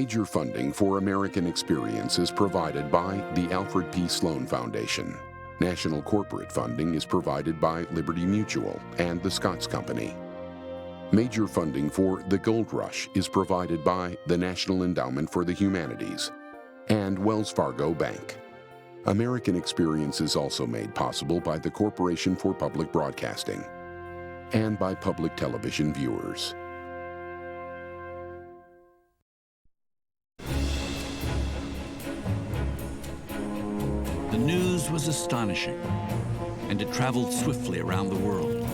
Major funding for American Experience is provided by the Alfred P. Sloan Foundation. National corporate funding is provided by Liberty Mutual and the Scots Company. Major funding for The Gold Rush is provided by the National Endowment for the Humanities and Wells Fargo Bank. American Experience is also made possible by the Corporation for Public Broadcasting and by public television viewers. The news was astonishing, and it traveled swiftly around the world.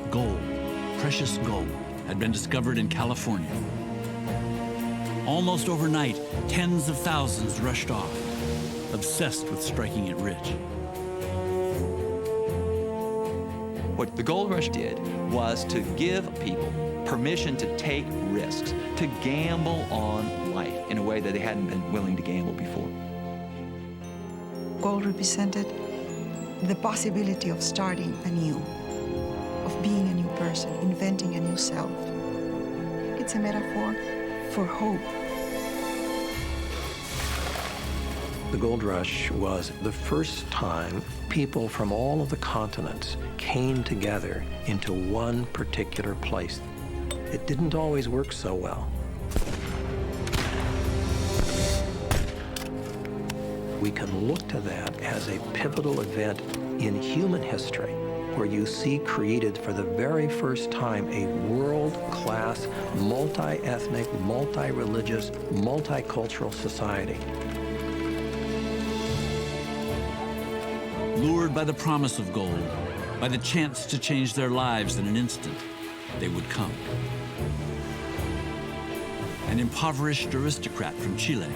Gold, precious gold, had been discovered in California. Almost overnight, tens of thousands rushed off, obsessed with striking it rich. What the gold rush did was to give people permission to take risks, to gamble on life in a way that they hadn't been willing to gamble before. Gold represented the possibility of starting anew, of being a new person, inventing a new self. It's a metaphor for hope. The gold rush was the first time people from all of the continents came together into one particular place. It didn't always work so well. We can look to that as a pivotal event in human history, where you see created for the very first time a world-class, multi-ethnic, multi-religious, multicultural society. Lured by the promise of gold, by the chance to change their lives in an instant, they would come. An impoverished aristocrat from Chile,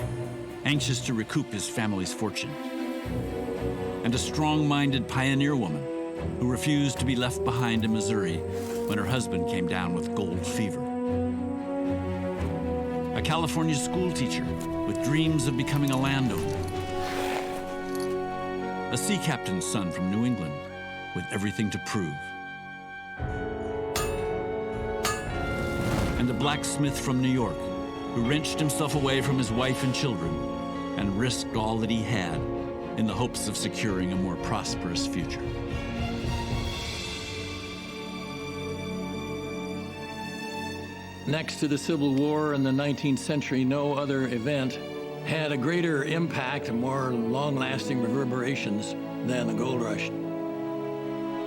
anxious to recoup his family's fortune. And a strong-minded pioneer woman who refused to be left behind in Missouri when her husband came down with gold fever. A California school teacher with dreams of becoming a landowner. A sea captain's son from New England with everything to prove. And a blacksmith from New York who wrenched himself away from his wife and children and risked all that he had in the hopes of securing a more prosperous future. Next to the Civil War in the 19th century, no other event had a greater impact and more long-lasting reverberations than the gold rush.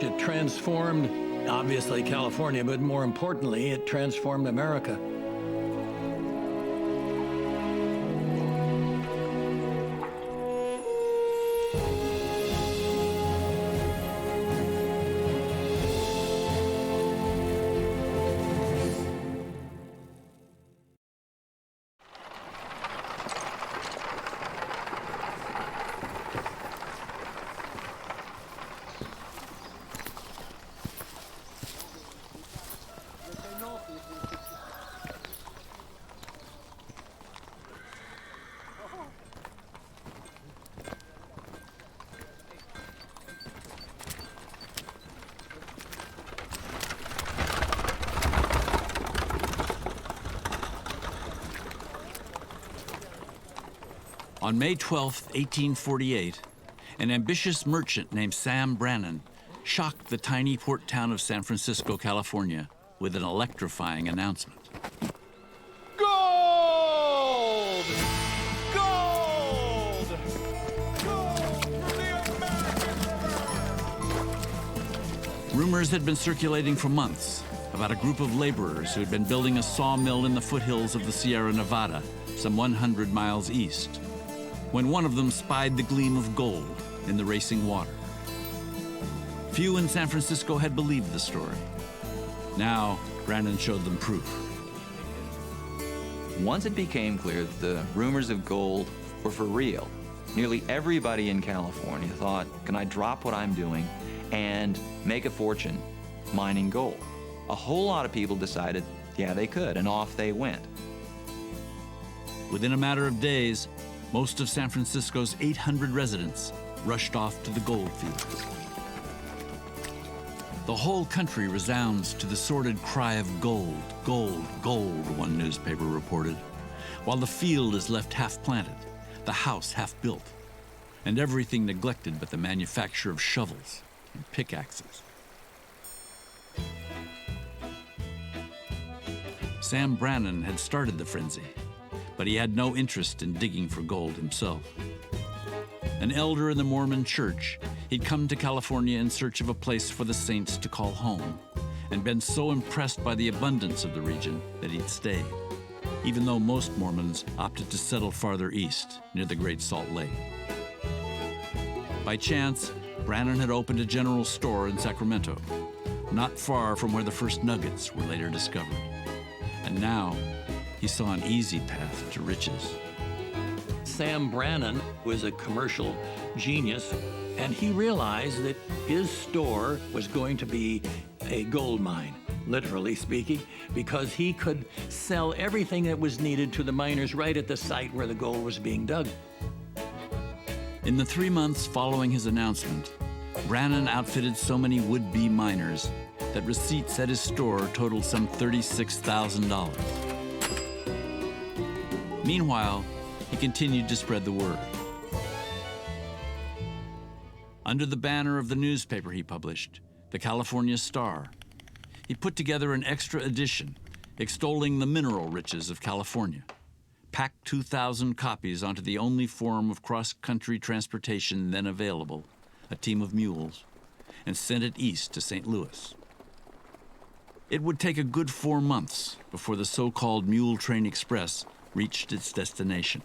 It transformed, obviously, California, but more importantly, it transformed America. On May 12, 1848, an ambitious merchant named Sam Brannan shocked the tiny port town of San Francisco, California, with an electrifying announcement. Gold! Gold! Gold for the American river! Rumors had been circulating for months about a group of laborers who had been building a sawmill in the foothills of the Sierra Nevada, some 100 miles east, when one of them spied the gleam of gold in the racing water. Few in San Francisco had believed the story. Now, Brannan showed them proof. Once it became clear that the rumors of gold were for real, nearly everybody in California thought, can I drop what I'm doing and make a fortune mining gold? A whole lot of people decided, yeah, they could, and off they went. Within a matter of days, most of San Francisco's 800 residents rushed off to the gold fields. The whole country resounds to the sordid cry of gold, gold, gold, one newspaper reported. while the field is left half planted, the house half built, and everything neglected but the manufacture of shovels and pickaxes. Sam Brannan had started the frenzy, but he had no interest in digging for gold himself. An elder in the Mormon church, he'd come to California in search of a place for the saints to call home, and been so impressed by the abundance of the region that he'd stayed, even though most Mormons opted to settle farther east, near the Great Salt Lake. By chance, Brannan had opened a general store in Sacramento, not far from where the first nuggets were later discovered. And now, he saw an easy path to riches. Sam Brannan was a commercial genius, and he realized that his store was going to be a gold mine, literally speaking, because he could sell everything that was needed to the miners right at the site where the gold was being dug. In the 3 months following his announcement, Brannan outfitted so many would-be miners that receipts at his store totaled some $36,000. Meanwhile, he continued to spread the word. Under the banner of the newspaper he published, the California Star, he put together an extra edition extolling the mineral riches of California, packed 2,000 copies onto the only form of cross-country transportation then available, a team of mules, and sent it east to St. Louis. It would take a good 4 months before the so-called Mule Train Express reached its destination.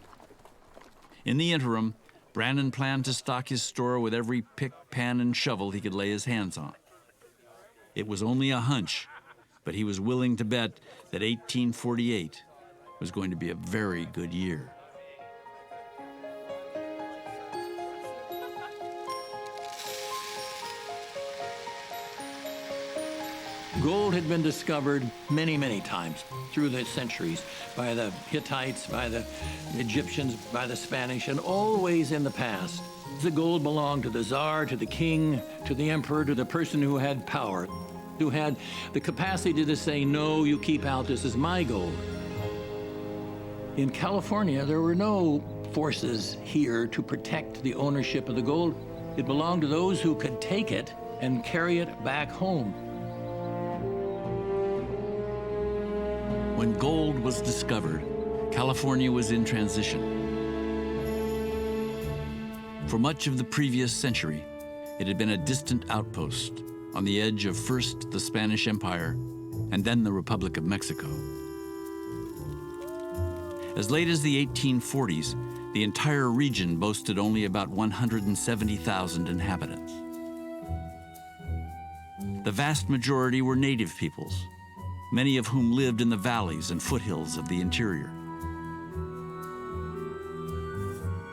In the interim, Brannan planned to stock his store with every pick, pan, and shovel he could lay his hands on. It was only a hunch, but he was willing to bet that 1848 was going to be a very good year. Gold had been discovered many, many times through the centuries by the Hittites, by the Egyptians, by the Spanish, and always in the past. The gold belonged to the czar, to the king, to the emperor, to the person who had power, who had the capacity to say, no, you keep out, this is my gold. In California, there were no forces here to protect the ownership of the gold. It belonged to those who could take it and carry it back home. When gold was discovered, California was in transition. For much of the previous century, it had been a distant outpost on the edge of first the Spanish Empire and then the Republic of Mexico. As late as the 1840s, the entire region boasted only about 170,000 inhabitants. The vast majority were native peoples, many of whom lived in the valleys and foothills of the interior.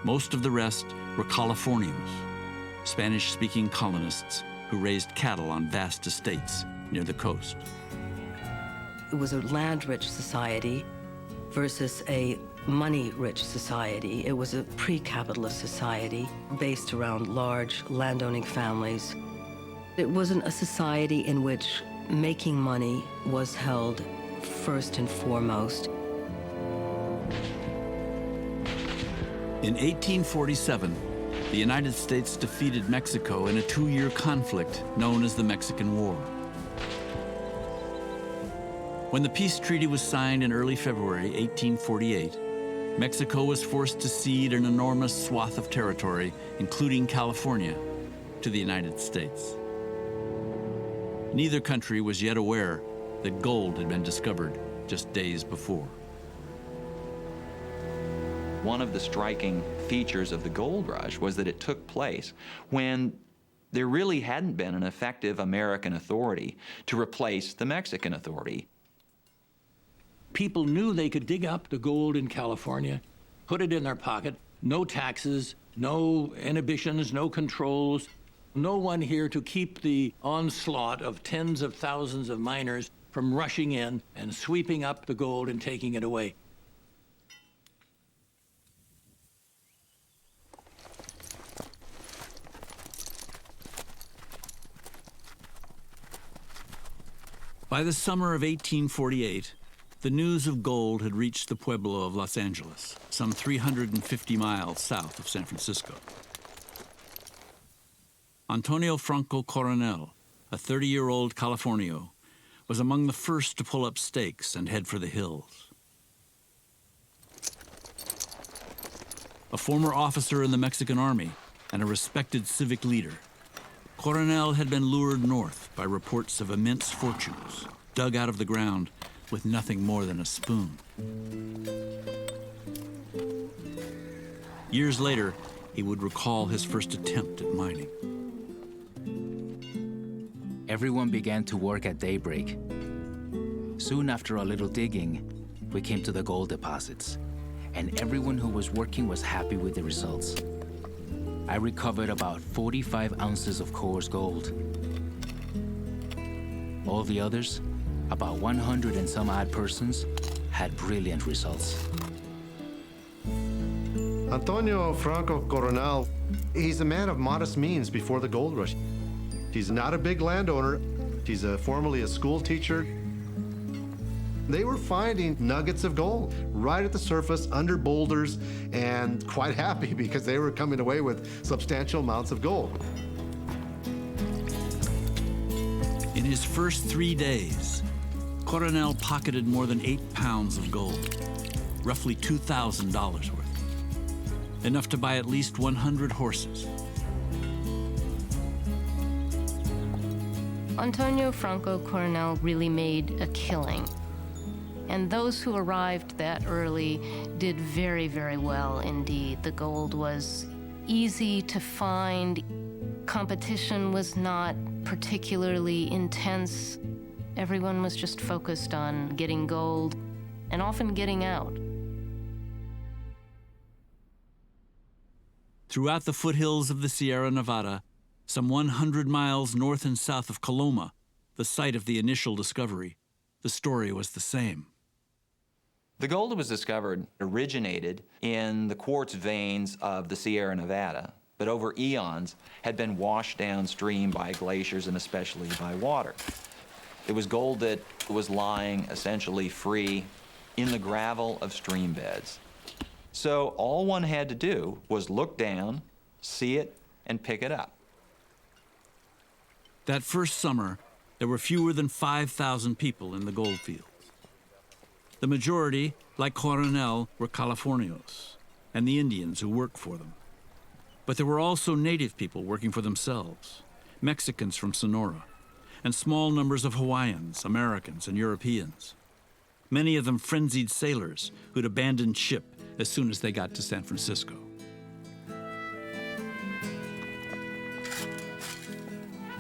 Most of the rest were Californios, Spanish-speaking colonists who raised cattle on vast estates near the coast. It was a land-rich society versus a money-rich society. It was a pre-capitalist society based around large landowning families. It wasn't a society in which making money was held first and foremost. In 1847, the United States defeated Mexico in a 2-year conflict known as the Mexican War. When the peace treaty was signed in early February 1848, Mexico was forced to cede an enormous swath of territory, including California, to the United States. Neither country was yet aware that gold had been discovered just days before. One of the striking features of the gold rush was that it took place when there really hadn't been an effective American authority to replace the Mexican authority. People knew they could dig up the gold in California, put it in their pocket, no taxes, no inhibitions, no controls, no one here to keep the onslaught of tens of thousands of miners from rushing in and sweeping up the gold and taking it away. By the summer of 1848, The news of gold had reached the pueblo of Los Angeles, some 350 miles south of San Francisco. Antonio Franco Coronel, a 30-year-old Californio, was among the first to pull up stakes and head for the hills. A former officer in the Mexican army and a respected civic leader, Coronel had been lured north by reports of immense fortunes, dug out of the ground with nothing more than a spoon. Years later, he would recall his first attempt at mining. Everyone began to work at daybreak. Soon after a little digging, we came to the gold deposits, and everyone who was working was happy with the results. I recovered about 45 ounces of coarse gold. All the others, about 100 and some odd persons, had brilliant results. Antonio Franco Coronel, he's a man of modest means before the gold rush. He's not a big landowner. He's formerly a school teacher. They were finding nuggets of gold right at the surface under boulders and quite happy because they were coming away with substantial amounts of gold. In his first 3 days, Coronel pocketed more than 8 pounds of gold, roughly $2,000 worth, enough to buy at least 100 horses. Antonio Franco Coronel really made a killing. And those who arrived that early did very, very well indeed. The gold was easy to find. Competition was not particularly intense. Everyone was just focused on getting gold and often getting out. Throughout the foothills of the Sierra Nevada, some 100 miles north and south of Coloma, the site of the initial discovery, the story was the same. The gold that was discovered originated in the quartz veins of the Sierra Nevada, but over eons had been washed downstream by glaciers and especially by water. It was gold that was lying essentially free in the gravel of stream beds. So all one had to do was look down, see it, and pick it up. That first summer, there were fewer than 5,000 people in the gold fields. The majority, like Coronel, were Californios and the Indians who worked for them. But there were also native people working for themselves, Mexicans from Sonora, and small numbers of Hawaiians, Americans, and Europeans. Many of them frenzied sailors who'd abandoned ship as soon as they got to San Francisco.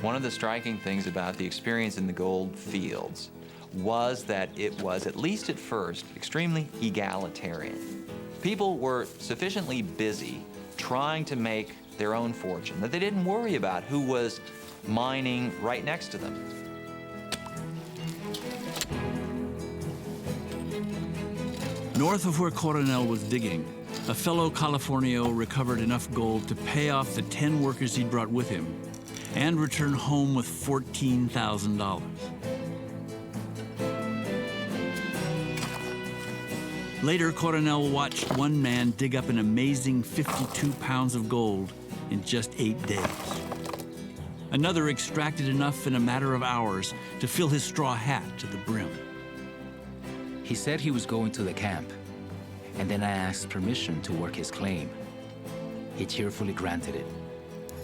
One of the striking things about the experience in the gold fields was that it was, at least at first, extremely egalitarian. People were sufficiently busy trying to make their own fortune that they didn't worry about who was mining right next to them. North of where Coronel was digging, a fellow Californio recovered enough gold to pay off the 10 workers he'd brought with him and return home with $14,000. Later, Coronel watched one man dig up an amazing 52 pounds of gold in just 8 days. Another extracted enough in a matter of hours to fill his straw hat to the brim. He said he was going to the camp, and then I asked permission to work his claim. He cheerfully granted it,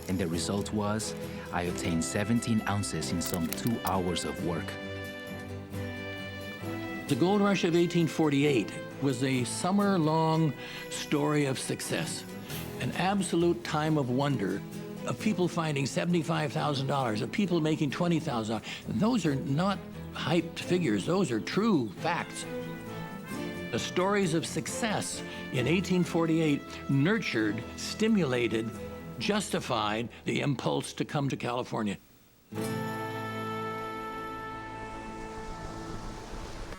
and the result was I obtained 17 ounces in some 2 hours of work. The gold rush of 1848 was a summer-long story of success, an absolute time of wonder, of people finding $75,000, of people making $20,000. Those are not hyped figures, those are true facts. The stories of success in 1848 nurtured, stimulated, justified the impulse to come to California.